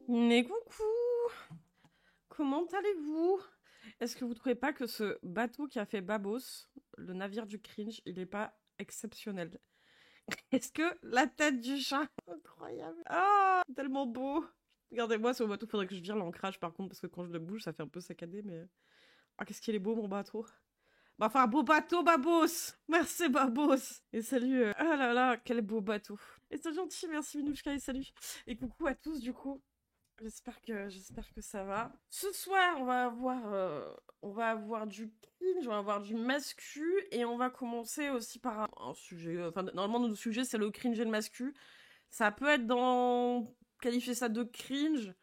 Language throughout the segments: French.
Mais coucou! Comment allez-vous? Est-ce que vous trouvez pas que ce bateau qui a fait Babos, le navire du cringe, il est pas exceptionnel? Est-ce que la tête du chat, incroyable! Ah, tellement beau! Regardez-moi ce bateau, faudrait que je vire l'ancrage par contre, parce que quand je le bouge, ça fait un peu saccadé, mais... Ah, qu'est-ce qu'il est beau mon bateau! Bah, enfin, beau bateau, Babos! Merci, Babos! Et salut, ah là là, quel beau bateau! Et c'est gentil, merci Minouchka, et salut! Et coucou à tous, du coup. J'espère que ça va. Ce soir, on va avoir du cringe, on va avoir du mascu, et on va commencer aussi par un sujet. Enfin, normalement, notre sujet, c'est le cringe et le mascu. Ça peut être dans... qualifier ça de cringe,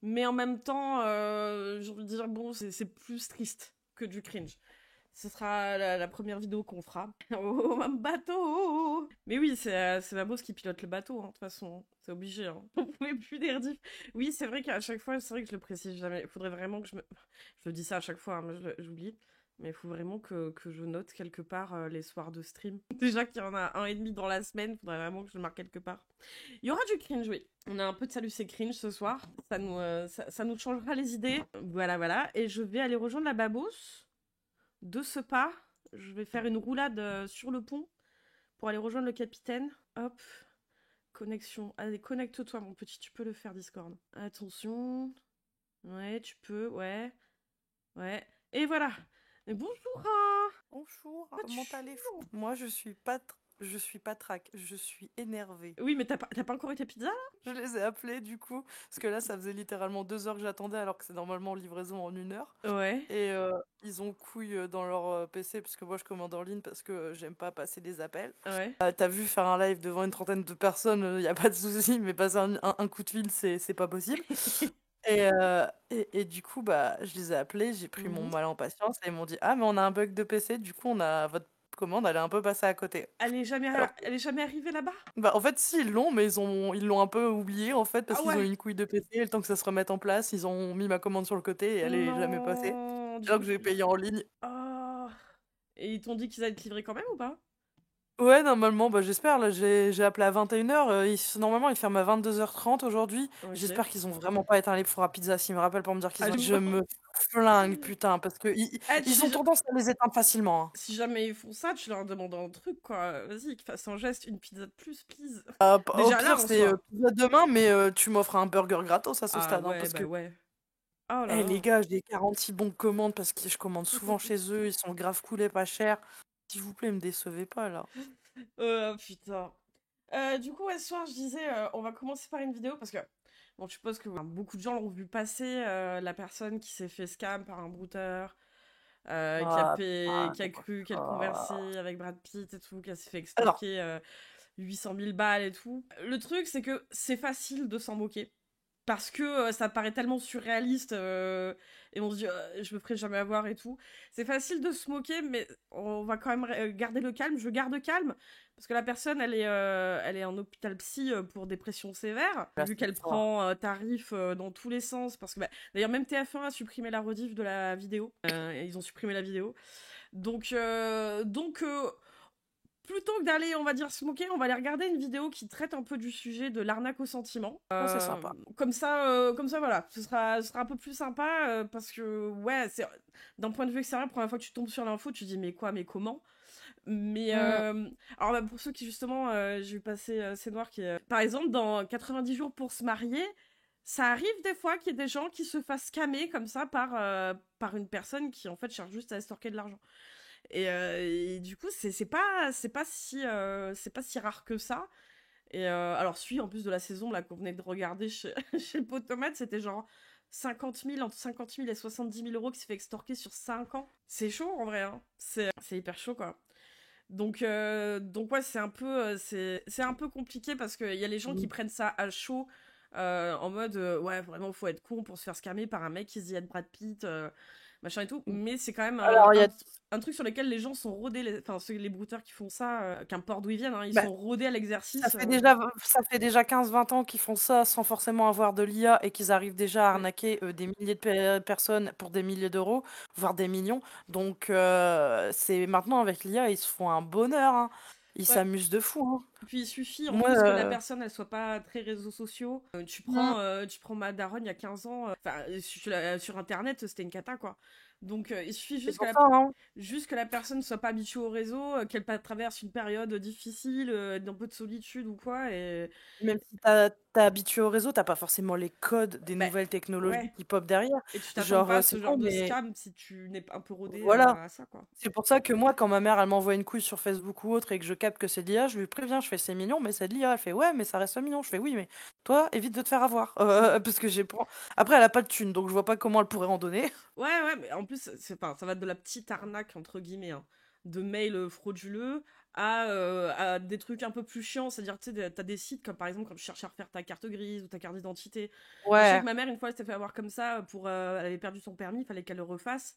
mais en même temps, j'ai envie de dire, bon, c'est plus triste que du cringe. Ce sera la première vidéo qu'on fera. Oh, un bateau! Mais oui, c'est Babos qui pilote le bateau, hein, de toute façon. C'est obligé, hein. On pouvait plus des rediff. Oui, c'est vrai qu'à chaque fois, c'est vrai que je le précise jamais. Il faudrait vraiment que je me... Je le dis ça à chaque fois, hein, mais j'oublie. Mais il faut vraiment que je note quelque part les soirs de stream. Déjà qu'il y en a un et demi dans la semaine, il faudrait vraiment que je le marque quelque part. Il y aura du cringe, oui. On a un peu de salut c'est cringe ce soir. Ça nous changera les idées. Voilà, voilà. Et je vais aller rejoindre la Babos. De ce pas, je vais faire une roulade sur le pont pour aller rejoindre le capitaine. Hop, connexion. Allez, connecte-toi, mon petit, tu peux le faire, Discord. Attention. Ouais, tu peux, ouais. Ouais. Et voilà. Et bonjour, hein. Bonjour, Pas comment allez-vous? sûr. Moi, je suis pas track, je suis énervée. Oui, mais t'as pas encore eu tes pizzas? Je les ai appelés du coup, parce que là, ça faisait littéralement 2 heures que j'attendais, alors que c'est normalement livraison en 1 heure. Ouais. Et ils ont couille dans leur PC, puisque moi je commande en ligne parce que j'aime pas passer des appels. Ouais. T'as vu faire un live devant une trentaine de personnes, y a pas de souci, mais passer un coup de fil, c'est pas possible. Et du coup, bah, je les ai appelés, j'ai pris mon Mhm. mal en patience et ils m'ont dit: «Ah, mais on a un bug de PC, du coup, on a votre commande, elle est un peu passée à côté». Alors, Elle est jamais arrivée là-bas? bah, en fait, si, ils l'ont, mais ils l'ont un peu oublié, en fait, parce Ah qu'ils ont ouais. eu une couille de PC et le temps que ça se remette en place, ils ont mis ma commande sur le côté et elle est jamais passée. Non. Du Alors coup, que j'ai payé en ligne. oh. Et ils t'ont dit qu'ils allaient te livrer quand même ou pas? Ouais, normalement, bah, j'espère, là, j'ai appelé à 21 h, normalement, ils ferment à 22 h 30 aujourd'hui. Ok. J'espère qu'ils ont vraiment pas éteint les fours à pizza. S'ils me rappellent pour me dire qu'ils ont... Je Allemand. me flingue, putain, parce que Eh, ils ont tendance à les éteindre facilement, hein. si jamais ils font ça, tu leur demandes un truc, quoi. Vas-y, qu'ils fassent un geste, une pizza de plus, please. Au Déjà là, pire, en c'est soi. pizza demain, mais tu m'offres un burger gratos à ce Ah stade, hein, ouais, parce bah que, ouais. Oh là eh les là. gars, j'ai 46 bons de commande parce que je commande souvent chez eux, ils sont grave coolés, pas cher. S'il vous plaît, me décevez pas, là. Oh putain. Du coup, ouais, ce soir, je disais, on va commencer par une vidéo parce que, bon, je suppose que beaucoup de gens l'ont vu passer, la personne qui s'est fait scam par un brouteur, Ah, qui a putain. cru qu'elle Ah. conversait avec Brad Pitt et tout, qu'elle s'est fait Alors, extorquer 800 000 balles et tout. Le truc, c'est que c'est facile de s'en moquer. Parce que ça paraît tellement surréaliste et on se dit je me ferai jamais avoir et tout. C'est facile de se moquer, mais on va quand même garder le calme. Je garde calme parce que la personne elle est en hôpital psy pour dépression sévère, là, vu c'est qu'elle fort. prend tarif dans tous les sens. Parce que bah, d'ailleurs même TF1 a supprimé la rediff de la vidéo. Et ils ont supprimé la vidéo. Donc plutôt que d'aller, on va dire, se moquer, on va aller regarder une vidéo qui traite un peu du sujet de l'arnaque au sentiment. Ça, c'est sympa. Comme ça, voilà, ce sera un peu plus sympa parce que, ouais, c'est d'un point de vue extérieur, la première fois que tu tombes sur l'info, tu te dis mais quoi, mais comment? Mais Mm. alors bah, pour ceux qui justement, j'ai vu passer C'est Noir qui, par exemple, dans 90 jours pour se marier, ça arrive des fois qu'il y ait des gens qui se fassent scammer comme ça par une personne qui en fait cherche juste à estorquer de l'argent. Et du coup, c'est pas si rare que ça. Et alors, celui en plus de la saison là qu'on venait de regarder chez, chez le Potomate, c'était genre 50 000, entre 50 000 et 70 000 euros qui se fait extorquer sur 5 ans. C'est chaud en vrai, hein. C'est hyper chaud quoi. Donc ouais, c'est un peu compliqué parce qu'il y a les gens qui prennent ça à chaud en mode ouais, vraiment, faut être con pour se faire scammer par un mec qui se dit être Brad Pitt, machin et tout. Mais c'est quand même Alors, il y a... un truc sur lequel les gens sont rodés, enfin, les brouteurs qui font ça, qu'importe d'où ils viennent, hein, ils bah, sont rodés à ça l'exercice. fait déjà, ça fait déjà 15-20 ans qu'ils font ça sans forcément avoir de l'IA et qu'ils arrivent déjà à Mm. arnaquer des milliers de personnes pour des milliers d'euros, voire des millions. Donc, c'est maintenant avec l'IA, ils se font un bonheur, hein. Ils Ouais. s'amusent de fou, hein. Puis il suffit en Moi, plus que la personne elle soit pas très réseaux sociaux. Tu non, prends ma daronne il y a 15 ans, enfin sur internet c'était une cata quoi. Donc il suffit c'est juste pour ça, hein. juste que la personne ne soit pas habituée au réseau, qu'elle traverse une période difficile, d'un peu de solitude ou quoi et Même si tu habitué au réseau, t'as pas forcément les codes des bah nouvelles technologies ouais. qui popent derrière. Et tu t'attends Genre, pas à c'est ce genre con, de mais scam si tu n'es pas un peu rodé voilà. à ça quoi. C'est pour ça que moi, quand ma mère, elle m'envoie une couille sur Facebook ou autre et que je capte que c'est de l'IA, je lui préviens, je fais: «C'est mignon, mais c'est de l'IA». Elle fait: «Ouais, mais ça reste mignon». Je fais: «Oui, mais toi, évite de te faire avoir». Parce que j'ai pas après, elle a pas de thunes, donc je vois pas comment elle pourrait en donner. Ouais, mais en plus, ça va de la petite arnaque, entre guillemets, hein, de mails frauduleux à des trucs un peu plus chiants. C'est-à-dire, tu sais, t'as des sites comme par exemple quand tu cherches à refaire ta carte grise ou ta carte d'identité. Je sais Ouais. que ma mère, une fois, elle s'est fait avoir comme ça elle avait perdu son permis, il fallait qu'elle le refasse.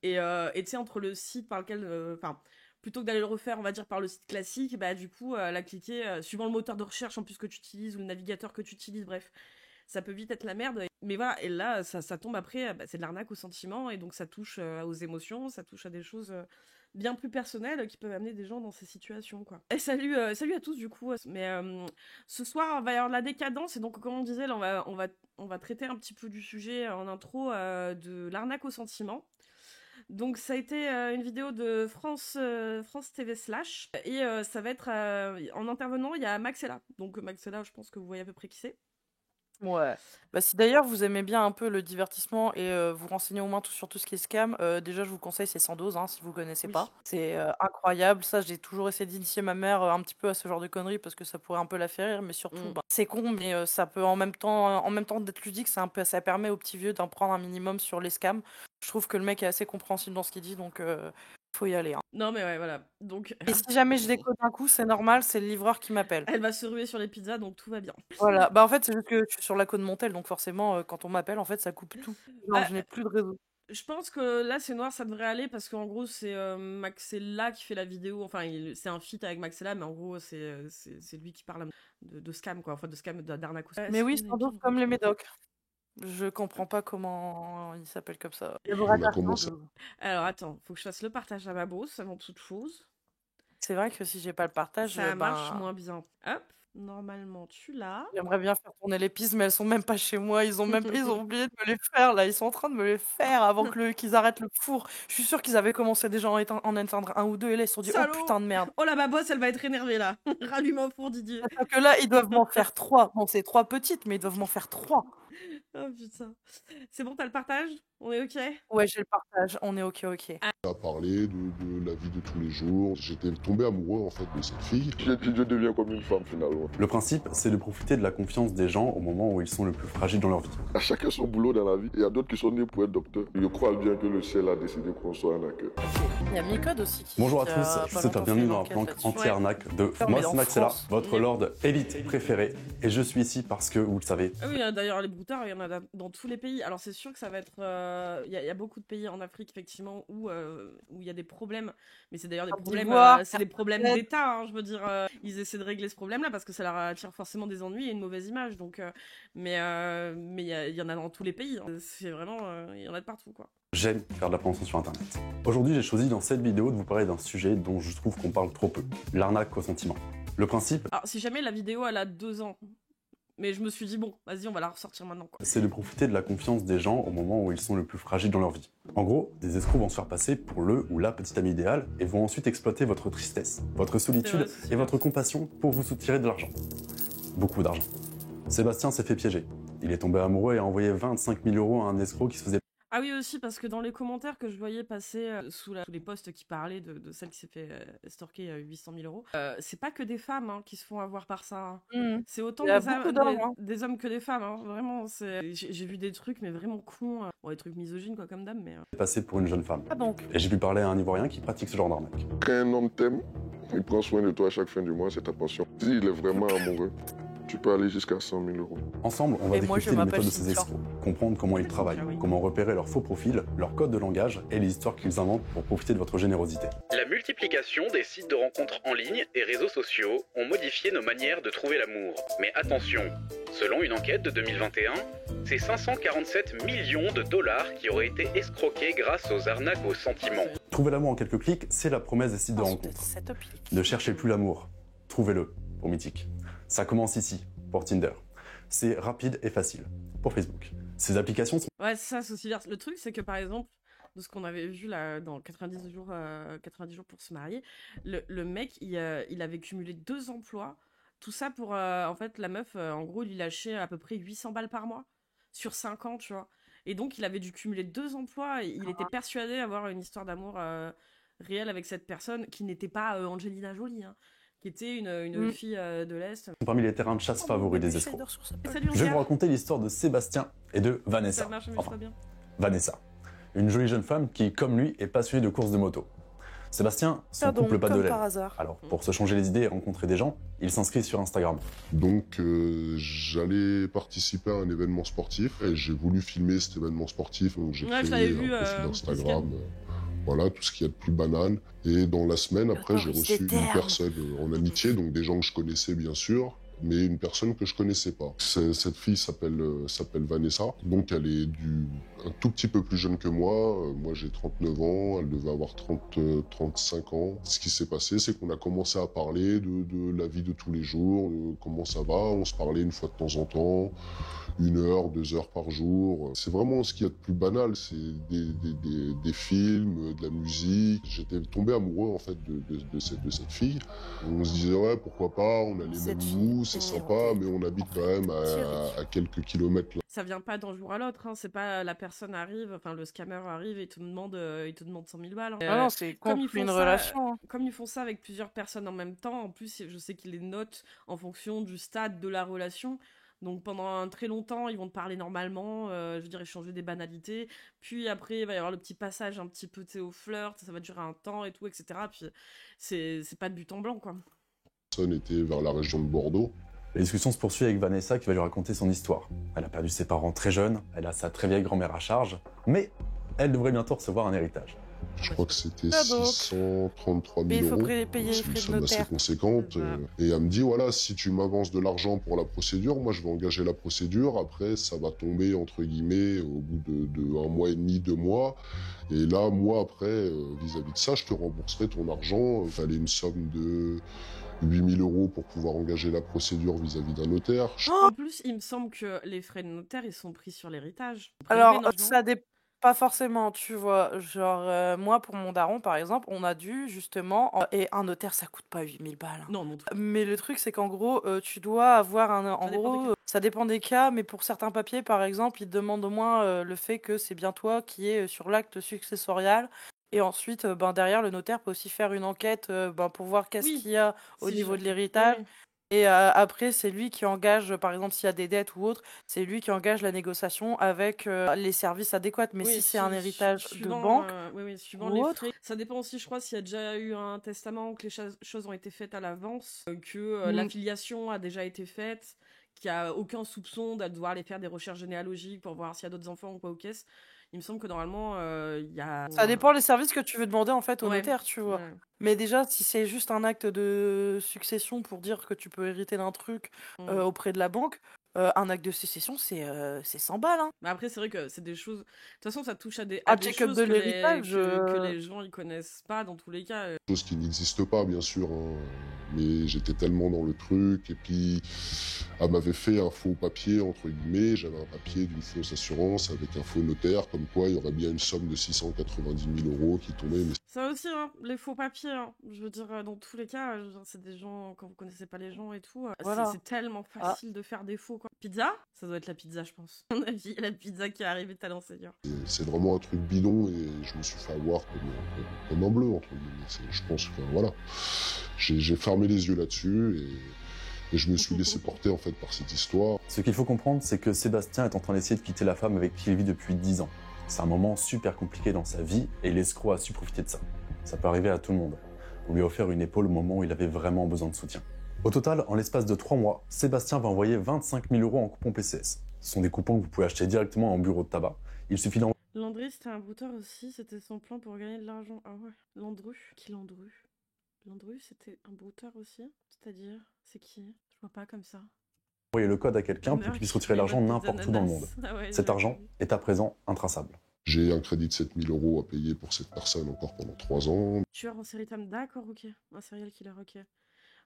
Et tu sais, entre le site par lequel. Enfin, plutôt que d'aller le refaire, on va dire, par le site classique, bah, du coup, elle a cliqué, suivant le moteur de recherche en plus que tu utilises ou le navigateur que tu utilises, bref ça peut vite être la merde. Mais voilà, et là, ça tombe après, bah, c'est de l'arnaque au sentiment, et donc ça touche aux émotions, ça touche à des choses bien plus personnelles qui peuvent amener des gens dans ces situations, quoi. Et salut à tous, du coup. Mais ce soir, il va y avoir de la décadence, et donc, comme on disait, là, on va traiter un petit peu du sujet en intro de l'arnaque au sentiment. Donc ça a été une vidéo de France TV Slash et ça va être en intervenant il y a Maxella. Donc Maxella, je pense que vous voyez à peu près qui c'est. Ouais. Bah, si d'ailleurs vous aimez bien un peu le divertissement et vous renseignez au moins sur tout ce qui est scam, déjà je vous conseille c'est Sans Dose, hein, si vous connaissez Oui. pas. C'est incroyable. Ça, j'ai toujours essayé d'initier ma mère un petit peu à ce genre de conneries parce que ça pourrait un peu la faire rire, mais surtout, Mm. bah, c'est con, mais ça peut en même temps d'être ludique, ça permet aux petits vieux d'en prendre un minimum sur les scams. Je trouve que le mec est assez compréhensible dans ce qu'il dit, donc faut y aller, hein. Non mais ouais, voilà. Donc Et si jamais je décode un coup, c'est normal, c'est le livreur qui m'appelle. elle va se ruer sur les pizzas, donc tout va bien. Voilà. Bah, en fait, c'est juste que je suis sur la côte Montel, donc forcément, quand on m'appelle, en fait, ça coupe tout. Genre, Ah, je n'ai plus de réseau. je pense que là c'est noir, ça devrait aller parce qu'en gros c'est Maxella qui fait la vidéo. Enfin c'est un feat avec Maxella, mais en gros c'est lui qui parle de scam quoi, enfin de scam d'arnaque. Mais oui, sans doute comme les médocs. Je comprends pas comment ils s'appellent comme ça. On a commencé. Alors attends, faut que je fasse le partage à ma bosse avant toute chose. C'est vrai que si j'ai pas le partage, Ça marche ben, moins bien. Hop, normalement tu l'as. j'aimerais bien faire tourner les pistes, mais elles sont même pas chez moi. Ils ont oublié de me les faire, là. Ils sont en train de me les faire avant qu'ils arrêtent le four. Je suis sûre qu'ils avaient commencé déjà en éteindre un ou deux, et là, ils se sont dit: «Oh Salaud. putain de merde». Oh là, ma bosse, elle va être énervée là. Rallume un four, Didier. Parce que là, ils doivent m'en faire 3. Bon, c'est 3 petites, mais ils doivent m'en faire 3. Oh putain. C'est bon, t'as le partage? On est ok? Ouais, j'ai le partage. On est ok. On a parlé de la vie de tous les jours. J'étais tombé amoureux en fait de cette fille. Je deviens comme une femme finalement. Le principe, c'est de profiter de la confiance des gens au moment où ils sont le plus fragiles dans leur vie. À chacun son boulot dans la vie. Il y a d'autres qui sont nés pour être docteurs. Je crois bien que le ciel a décidé qu'on soit un accueil. Il y a Micode aussi. Bonjour à qui tous, a je pas vous souhaite la longtemps bienvenue fait dans la une planque enquête là-dessus. anti-arnaque de mais moi, dans c'est Maxella, France. votre lord élite préféré, et je suis ici parce que, vous le savez, Ah oui, d'ailleurs, les broutards, il y en a dans tous les pays. Alors, c'est sûr que ça va être. Il y a beaucoup de pays en Afrique, effectivement, où il y a des problèmes. Mais c'est d'ailleurs des Côte problèmes. d'Ivoire, C'est des problèmes peut-être. d'État, hein, je veux dire. Ils essaient de régler ce problème-là parce que ça leur attire forcément des ennuis et une mauvaise image. Donc, mais il y en a dans tous les pays, hein. C'est vraiment. Il y en a de partout, quoi. j'aime faire de la prévention sur Internet. Aujourd'hui, j'ai choisi dans cette vidéo de vous parler d'un sujet dont je trouve qu'on parle trop peu, l'arnaque au sentiment. Le principe, Alors, si jamais la vidéo, elle a 2 ans. Mais je me suis dit, bon, vas-y, on va la ressortir maintenant, quoi. c'est de profiter de la confiance des gens au moment où ils sont le plus fragiles dans leur vie. En gros, des escrocs vont se faire passer pour le ou la petite amie idéale et vont ensuite exploiter votre tristesse, votre solitude c'est et vrai. votre compassion pour vous soutirer de l'argent. Beaucoup d'argent. Sébastien s'est fait piéger. Il est tombé amoureux et a envoyé 25 000 € à un escroc qui se faisait Ah oui, aussi, parce que dans les commentaires que je voyais passer sous les posts qui parlaient de celle qui s'est fait stalker 800 000 €, c'est pas que des femmes hein, qui se font avoir par ça, hein. Mhm. C'est autant Il y a des, beaucoup d'hommes, hein. des hommes que des femmes, hein. Vraiment. J'ai vu des trucs, mais vraiment cons. Bon, des trucs misogynes, quoi, comme dame, mais. passé pour une jeune femme. Ah donc. Et j'ai pu parler à un Ivoirien qui pratique ce genre d'arnaque. Quand un homme t'aime, il prend soin de toi à chaque fin du mois, c'est ta pension. S'il est vraiment amoureux, tu peux aller jusqu'à 100 000 €. Ensemble, on va Et moi, je décrypter les m'appelle méthodes de ces Cynthia. escrocs, comprendre comment ils travaillent, Cynthia, oui. comment repérer leurs faux profils, leurs codes de langage et les histoires qu'ils inventent pour profiter de votre générosité. La multiplication des sites de rencontres en ligne et réseaux sociaux ont modifié nos manières de trouver l'amour. Mais attention, selon une enquête de 2021, c'est 547 millions de dollars qui auraient été escroqués grâce aux arnaques aux sentiments. Trouver l'amour en quelques clics, c'est la promesse des sites de Ah, rencontres. c'est utopique. Ne cherchez plus l'amour, trouvez-le. pour Mythique. Ça commence ici, pour Tinder. C'est rapide et facile, pour Facebook. Ces applications sont Ouais, c'est aussi bien. Le truc, c'est que par exemple, de ce qu'on avait vu là dans 90 jours pour se marier, le mec, il avait cumulé 2 emplois. Tout ça pour, en fait, la meuf, en gros, il lui lâchait à peu près 800 balles par mois sur 5 ans, tu vois. Et donc, il avait dû cumuler 2 emplois et il était persuadé avoir une histoire d'amour réelle avec cette personne qui n'était pas Angelina Jolie, hein, qui était une fille de l'Est. parmi les terrains de chasse favoris des escrocs. Salut, Je vais vous Oscar. raconter l'histoire de Sébastien et de Vanessa. Ça marche, mais Enfin, pas bien. Vanessa. Une jolie jeune femme qui, comme lui, est passionnée de courses de moto. Sébastien, son couple pas de comme lait. par hasard. Alors, pour se changer les idées et rencontrer des gens, il s'inscrit sur Instagram. Donc j'allais participer à un événement sportif et j'ai voulu filmer cet événement sportif. Donc j'ai Ouais, je créé l'avais vu, un profil Instagram, voilà, tout ce qu'il y a de plus banal. Et dans la semaine, après, j'ai Encore, reçu c'est une terme. personne en amitié, donc des gens que je connaissais bien sûr, mais une personne que je connaissais pas. Cette fille s'appelle Vanessa, donc elle est un tout petit peu plus jeune que moi. Moi j'ai 39 ans, elle devait avoir 35 ans. Ce qui s'est passé, c'est qu'on a commencé à parler de la vie de tous les jours, de comment ça va. On se parlait une fois de temps en temps, 1 heure, 2 heures par jour. C'est vraiment ce qu'il y a de plus banal, c'est des films, de la musique. J'étais tombé amoureux en fait de cette fille. On se disait ouais pourquoi pas, on a les mêmes goûts, c'est sympa, mais on habite quand même à quelques kilomètres là. Ça vient pas d'un jour à l'autre, hein. C'est pas la personne arrive, enfin le scammer arrive et il te demande 100 000 balles, hein. Ah non, c'est comme comme ils font une ça, relation. Comme ils font ça avec plusieurs personnes en même temps, en plus je sais qu'ils les notent en fonction du stade de la relation. Donc pendant un très longtemps, ils vont te parler normalement, je veux dire échanger des banalités. Puis après, il va y avoir le petit passage un petit peu au flirt, ça va durer un temps et tout, etc. Puis c'est pas de but en blanc, quoi. Personne était vers la région de Bordeaux. La discussion se poursuit avec Vanessa qui va lui raconter son histoire. Elle a perdu ses parents très jeune, elle a sa très vieille grand-mère à charge, mais elle devrait bientôt recevoir un héritage. Je crois que c'était Ah donc. 633 Mais 000 il faut euros. payer les C'est une frais de somme assez notaire. conséquente. C'est ça. Et elle me dit, voilà, si tu m'avances de l'argent pour la procédure, moi je vais engager la procédure. Après, ça va tomber, entre guillemets, au bout de 1 mois et demi, 2 mois. Et là, moi, après, vis-à-vis de ça, je te rembourserai ton argent. Il fallait une somme de 8 000 euros pour pouvoir engager la procédure vis-à-vis d'un notaire. En plus, il me semble que les frais de notaire, ils sont pris sur l'héritage. Alors, Prélevé, non, ça dépend pas forcément, tu vois. Genre, moi, pour mon daron, par exemple, on a dû, justement... Et un notaire, ça coûte pas 8 000 balles. Hein. Non, non. Mais le truc, c'est qu'en gros, tu dois avoir un... En Ça dépend des gros, cas. ça dépend des cas, mais pour certains papiers, par exemple, ils te demandent au moins le fait que c'est bien toi qui est sur l'acte successorial. Et ensuite, derrière, le notaire peut aussi faire une enquête pour voir qu'est-ce Oui, qu'il y a au si niveau je- de l'héritage. oui, oui. Et après, c'est lui qui engage, par exemple, s'il y a des dettes ou autre, c'est lui qui engage la négociation avec les services adéquats. Mais Oui, si c'est un héritage de suivant, banque oui, suivant ou les autre, frais. Ça dépend aussi, je crois, s'il y a déjà eu un testament, que les choses ont été faites à l'avance, que la filiation a déjà été faite, qu'il n'y a aucun soupçon de devoir aller faire des recherches généalogiques pour voir s'il y a d'autres enfants ou quoi aux caisses. Il me semble que normalement, il y a... ça dépend des services que tu veux demander en fait au Ouais, notaire, tu vois. ouais. Mais déjà, si c'est juste un acte de succession pour dire que tu peux hériter d'un truc Mm. auprès de la banque, un acte de succession, c'est 100 balles. Hein. Mais après, c'est vrai que c'est des choses... De toute façon, ça touche à des Un des check-up choses de que les, l'héritage, que les gens, ils connaissent pas dans tous les cas. Chose qui n'existe pas, bien sûr, hein. Mais j'étais tellement dans le truc. Et puis, elle m'avait fait un faux papier, entre guillemets. J'avais un papier d'une fausse assurance avec un faux notaire, comme quoi il y aurait bien une somme de 690 000 euros qui tombait. Mais Ça aussi, hein, les faux papiers, hein. Je veux dire, dans tous les cas, je veux dire, c'est des gens, quand vous connaissez pas les gens et tout, Voilà. c'est tellement facile de faire des faux, quoi. Pizza? Ça doit être la pizza, je pense. À mon avis, la pizza qui est arrivée talent seigneur. c'est vraiment un truc bidon et je me suis fait avoir comme un bleu, entre guillemets. Je pense que, voilà. J'ai fermé les yeux là-dessus et je me suis laissé porter, en fait, par cette histoire. Ce qu'il faut comprendre, c'est que Sébastien est en train d'essayer de quitter la femme avec qui il vit depuis 10 ans. C'est un moment super compliqué dans sa vie et l'escroc a su profiter de ça. Ça peut arriver à tout le monde. On lui a offert une épaule au moment où il avait vraiment besoin de soutien. Au total, en l'espace de 3 mois, Sébastien va envoyer 25 000 euros en coupons PCS. Ce sont des coupons que vous pouvez acheter directement en bureau de tabac. Il suffit d'envoyer Landry, c'était un brouteur aussi, c'était son plan pour gagner de l'argent. Ah ouais. Landru? Qui Landru? Landru, c'était un brouteur aussi? C'est-à-dire, c'est qui? Je vois pas comme ça. le code à quelqu'un pour qu'il puisse retirer l'argent n'importe où dans le monde. Ah ouais, Cet argent est à présent intraçable. J'ai un crédit de 7 000 euros à payer pour cette personne encore pendant 3 ans. Tueur en série Tam, d'accord, ok. Un serial killer, ok.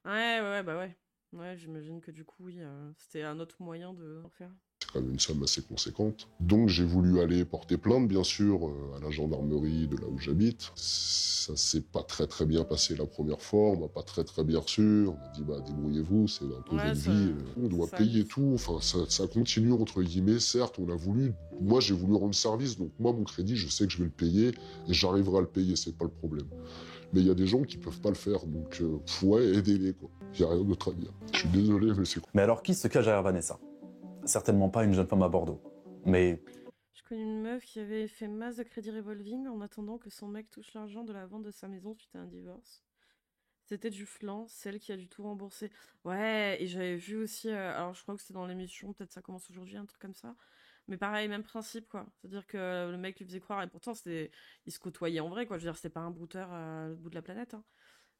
Ouais, bah ouais. Ouais, j'imagine que du coup, oui, c'était un autre moyen de faire. C'est quand même une somme assez conséquente. Donc j'ai voulu aller porter plainte, bien sûr, à la gendarmerie de là où j'habite. Ça s'est pas très bien passé la première fois, on m'a pas très bien reçu. On m'a dit, bah débrouillez-vous, c'est un peu Ouais, votre ça- vie. On doit ça payer arrive. tout, enfin ça continue entre guillemets. Certes, on a voulu, moi j'ai voulu rendre service, donc moi mon crédit, je sais que je vais le payer et j'arriverai à le payer, c'est pas le problème. Mais il y a des gens qui peuvent pas le faire, donc ouais, aidez-les quoi. Y a rien d'autre à dire. Je suis désolé, mais c'est Mais alors, qui se cache derrière Vanessa? Certainement pas une jeune femme à Bordeaux. Mais Je connais une meuf qui avait fait masse de crédit revolving en attendant que son mec touche l'argent de la vente de sa maison suite à un divorce. C'était du flan, celle qui a dû tout rembourser. Ouais, et j'avais vu aussi, alors je crois que c'était dans l'émission, peut-être ça commence aujourd'hui, un truc comme ça. Mais pareil, même principe, quoi. C'est-à-dire que le mec lui faisait croire, et pourtant, ils se côtoyaient en vrai, quoi. Je veux dire, c'était pas un brouteur à l'autre bout de la planète, hein.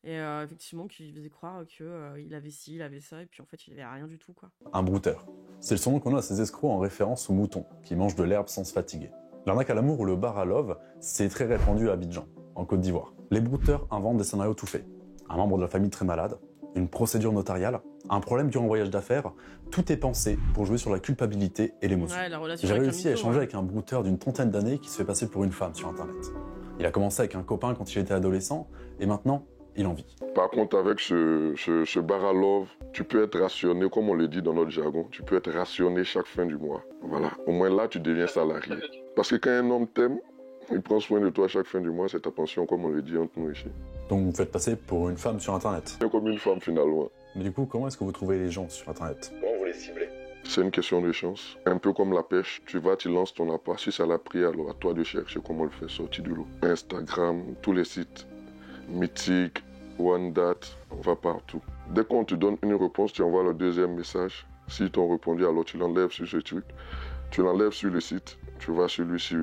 Et effectivement, qu'il lui faisait croire que il avait ci, il avait ça, et puis en fait, il avait rien du tout, quoi. un brouteur. C'est le surnom qu'on a à ces escrocs en référence aux moutons, qui mangent de l'herbe sans se fatiguer. L'arnaque à l'amour ou le bar à love, c'est très répandu à Abidjan, en Côte d'Ivoire. Les brouteurs inventent des scénarios tout faits. Un membre de la famille très malade, une procédure notariale, un problème durant un voyage d'affaires, tout est pensé pour jouer sur la culpabilité et l'émotion. Ouais, la relation J'ai avec un réussi à mytho, échanger ouais. avec un brouteur d'une trentaine d'années qui se fait passer pour une femme sur Internet. Il a commencé avec un copain quand il était adolescent, et maintenant, il en vit. Par contre, avec ce bar à love, tu peux être rationné, comme on le dit dans notre jargon, tu peux être rationné chaque fin du mois. Voilà. Au moins là, tu deviens salarié. Parce que quand un homme t'aime, il prend soin de toi chaque fin du mois, c'est ta pension, comme on le dit entre nous ici. Donc vous faites passer pour une femme sur Internet. C'est comme une femme finalement. Mais du coup, comment est-ce que vous trouvez les gens sur Internet? Comment vous les ciblez? C'est une question de chance. Un peu comme la pêche, tu vas, tu lances ton appât. Si ça l'a pris, alors à toi de chercher comment le faire sortir de l'eau. Instagram, tous les sites, Mythique, OneDate, on va partout. Dès qu'on te donne une réponse, tu envoies le deuxième message. S'ils t'ont répondu, alors tu l'enlèves sur ce truc. Tu l'enlèves sur le site. Tu vas sur lui sur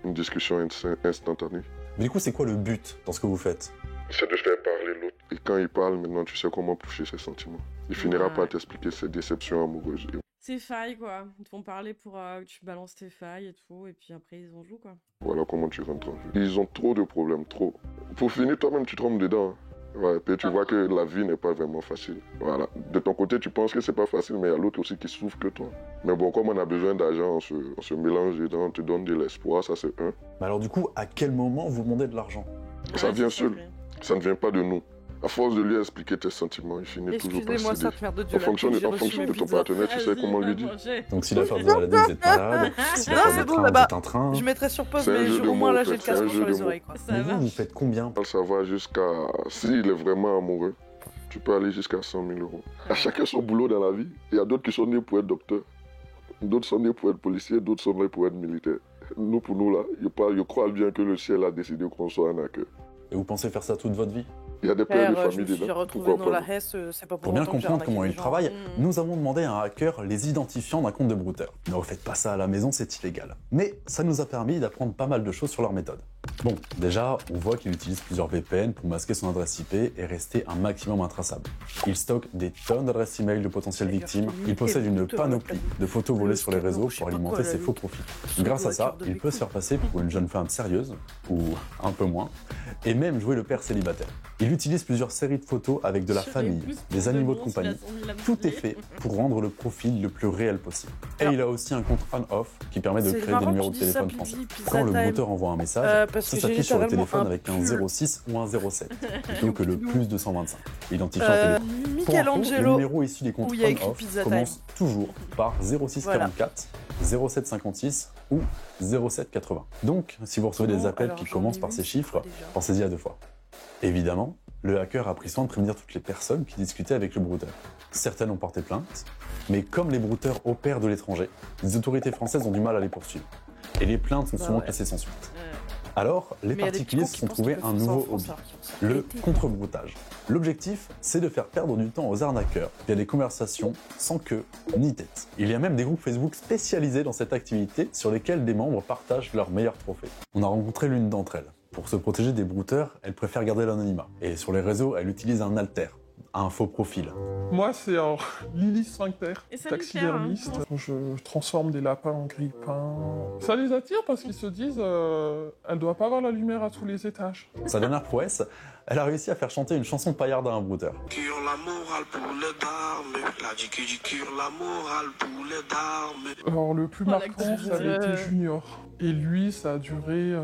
une discussion instantanée. Mais du coup, c'est quoi le but dans ce que vous faites? C'est de faire parler l'autre. Et quand il parle, maintenant, tu sais comment toucher ses sentiments. Il finira Ouais. par t'expliquer ses déceptions amoureuses. Et Ses failles, quoi. Ils te font parler pour que tu balances tes failles et tout, et puis après, ils en jouent, quoi. voilà comment tu rentres en jeu. Ils ont trop de problèmes, trop. Pour finir, toi-même, tu tombes dedans. Ouais, et puis tu vois que la vie n'est pas vraiment facile. Voilà. De ton côté, tu penses que c'est pas facile, mais il y a l'autre aussi qui souffre que toi. Mais bon, comme on a besoin d'argent, on se mélange dedans, on te donne de l'espoir, ça c'est un. Mais alors du coup, à quel moment vous demandez de l'argent? Ça Ouais, vient c'est seul. vrai. Ça ne vient pas de nous. À force de lui expliquer tes sentiments, il finit toujours par Excusez-moi, céder. cette mère de Dieu. En fonction de ton partenaire, tu sais Vas-y, comment lui va dire. manger. Donc si l'affaire de maladie, vous êtes malade. Si Non, l'affaire c'est de bon, train, là-bas. vous êtes un train. Je mettrais sur pause, C'est un mais jeu de au moins mots, là en j'ai le fait, c'est un casque jeu sur de les mots. oreilles, quoi. Ça Mais vous, va. vous faites combien? Ça va jusqu'à... S'il est vraiment amoureux, tu peux aller jusqu'à 100 000 euros. À chacun son boulot dans la vie. Il y a d'autres qui sont nés pour être docteurs. D'autres sont nés pour être policiers, d'autres sont nés pour être militaires. Nous, pour nous, là, je crois bien que le ciel a décidé qu'on soit un hacker. Et vous pensez faire ça toute votre vie? Il y a des pères de Père, je famille me suis dedans. retrouvée Pourquoi dans pas la Hesse, c'est pas pour Pour bien autant que j'ai comprendre comment arnaqué il les gens. travaille, Mm. nous avons demandé à un hacker les identifiants d'un compte de brouteur. Ne refaites pas ça à la maison, c'est illégal. Mais ça nous a permis d'apprendre pas mal de choses sur leur méthode. Bon, déjà, on voit qu'il utilise plusieurs VPN pour masquer son adresse IP et rester un maximum intraçable. Il stocke des tonnes d'adresses email de potentielles victimes. Il possède une panoplie de photos volées sur les réseaux pour alimenter ses faux profils. Grâce à ça, il peut se faire passer pour une jeune femme sérieuse, ou un peu moins, et même jouer le père célibataire. Il utilise plusieurs séries de photos avec de la famille, des animaux de compagnie. Tout est fait pour rendre le profil le plus réel possible. Et il a aussi un compte on-off qui permet de C'est créer des marrant que numéros tu de dises ça, téléphone Pizzi, français. Pizza Quand le Time. brouteur envoie un message, Parce ça que j'ai s'affiche sur le littéralement téléphone un avec un pull. 06 ou un 07, plutôt que le plus 225. Identifiant téléphone. Pour info, le Michelangelo, numéro issu des comptes où il y a écrit on-off Pizza commence toujours par 0644, 0756 ou 0780. Donc, si vous recevez des appels alors, qui j'en commencent ai par vu ces chiffres, déjà. pensez-y à deux fois. Évidemment, le hacker a pris soin de prévenir toutes les personnes qui discutaient avec le brouteur. Certaines ont porté plainte, mais comme les brouteurs opèrent de l'étranger, les autorités françaises ont du mal à les poursuivre. Et les plaintes sont Bah souvent ouais. classées sans suite. Alors, les Mais il y a des petits particuliers cons se qui sont pensent trouvés qu'ils un peuvent faire ça en nouveau France, hobby, alors qu'ils ont ça. le Arrêtez. contre-broutage. L'objectif, c'est de faire perdre du temps aux arnaqueurs via des conversations sans queue ni tête. Il y a même des groupes Facebook spécialisés dans cette activité sur lesquels des membres partagent leurs meilleurs trophées. On a rencontré l'une d'entre elles. Pour se protéger des brouteurs, elle préfère garder l'anonymat. Et sur les réseaux, elle utilise un alter, un faux profil. Moi, c'est Lily Sphincter, Et ça lui taxidermiste. plaît, Je transforme des lapins en grippins. Ça les attire parce qu'ils se disent elle doit pas avoir la lumière à tous les étages. Sa dernière prouesse, elle a réussi à faire chanter une chanson paillarde à un brouteur. Cure la morale pour les dames, la dit que cure la morale pour les dames. Alors le plus Oh, la marquant, ça avait gueule. été Junior. Et lui, ça a duré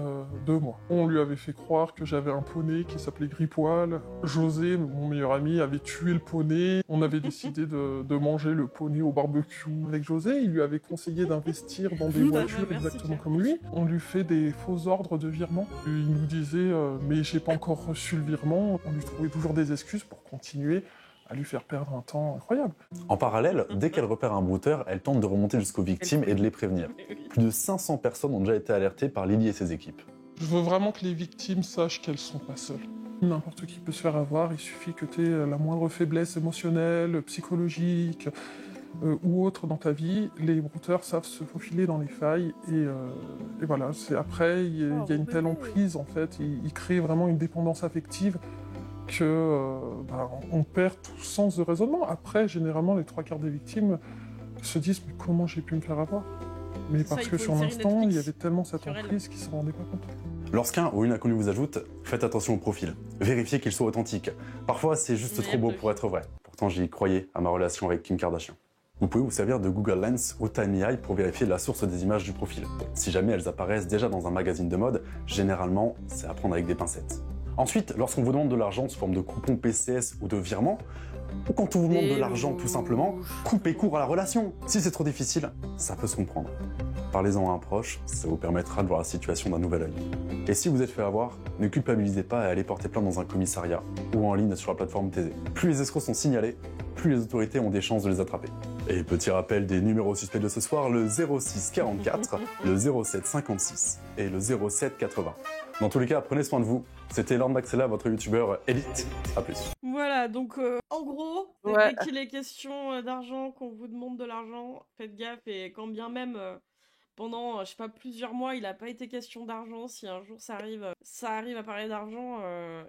2 mois. On lui avait fait croire que j'avais un poney qui s'appelait Gripoil. José, mon meilleur ami, avait tué le poney. On avait décidé de manger le poney au barbecue avec José. Il lui avait conseillé d'investir dans des voitures Merci, exactement Pierre. comme lui. On lui fait des faux ordres de virement. Il nous disait mais j'ai pas encore reçu le virement. On lui trouvait toujours des excuses pour continuer à lui faire perdre un temps incroyable. En parallèle, dès qu'elle repère un brouteur, elle tente de remonter jusqu'aux victimes et de les prévenir. Plus de 500 personnes ont déjà été alertées par Lily et ses équipes. Je veux vraiment que les victimes sachent qu'elles sont pas seules. N'importe qui peut se faire avoir, il suffit que tu aies la moindre faiblesse émotionnelle, psychologique ou autre dans ta vie. Les brouteurs savent se faufiler dans les failles et voilà. Après, il y a une telle emprise en fait, ils créent vraiment une dépendance affective que on perd tout sens de raisonnement. Après, généralement, les 3/4 des victimes se disent mais comment j'ai pu me faire avoir? Mais Ça, parce il que faut sur une série l'instant, il y Netflix avait tellement cette sur elle. emprise qu'ils ne se rendaient pas compte. Lorsqu'un ou une inconnue vous ajoute, faites attention au profil. Vérifiez qu'il soit authentique. Parfois, c'est juste trop beau pour être vrai. Pourtant, j'y croyais à ma relation avec Kim Kardashian. Vous pouvez vous servir de Google Lens ou TinyEye pour vérifier la source des images du profil. Si jamais elles apparaissent déjà dans un magazine de mode, généralement, c'est à prendre avec des pincettes. Ensuite, lorsqu'on vous demande de l'argent sous forme de coupon PCS ou de virement, ou quand on vous demande de l'argent tout simplement, coupez court à la relation. Si c'est trop difficile, ça peut se comprendre. Parlez-en à un proche, ça vous permettra de voir la situation d'un nouvel œil. Et si vous êtes fait avoir, ne culpabilisez pas à aller porter plainte dans un commissariat ou en ligne sur la plateforme TZ. Plus les escrocs sont signalés, plus les autorités ont des chances de les attraper. Et petit rappel des numéros suspects de ce soir, le 06 44, le 07 56 et le 07 80. Dans tous les cas, prenez soin de vous. C'était Lord Maxella, votre youtubeur élite. À plus. Voilà, donc en gros, Ouais. dès qu'il est question d'argent, qu'on vous demande de l'argent, faites gaffe et quand bien même pendant, je sais pas, plusieurs mois, il n'a pas été question d'argent, si un jour ça arrive à parler d'argent,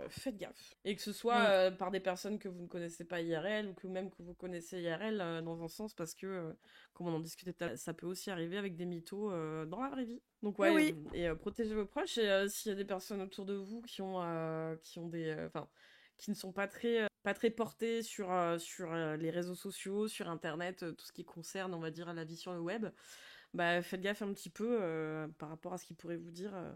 faites gaffe. Et que ce soit par des personnes que vous ne connaissez pas IRL ou que même que vous connaissez IRL dans un sens parce que, comme on en discutait tout à l'heure, ça peut aussi arriver avec des mythos dans la vraie vie. Donc ouais, Oui. et protégez vos proches et s'il y a des personnes autour de vous qui ont des... qui ne sont pas très portés sur les réseaux sociaux, sur Internet, tout ce qui concerne, on va dire, la vie sur le web, bah, faites gaffe un petit peu par rapport à ce qu'ils pourraient vous dire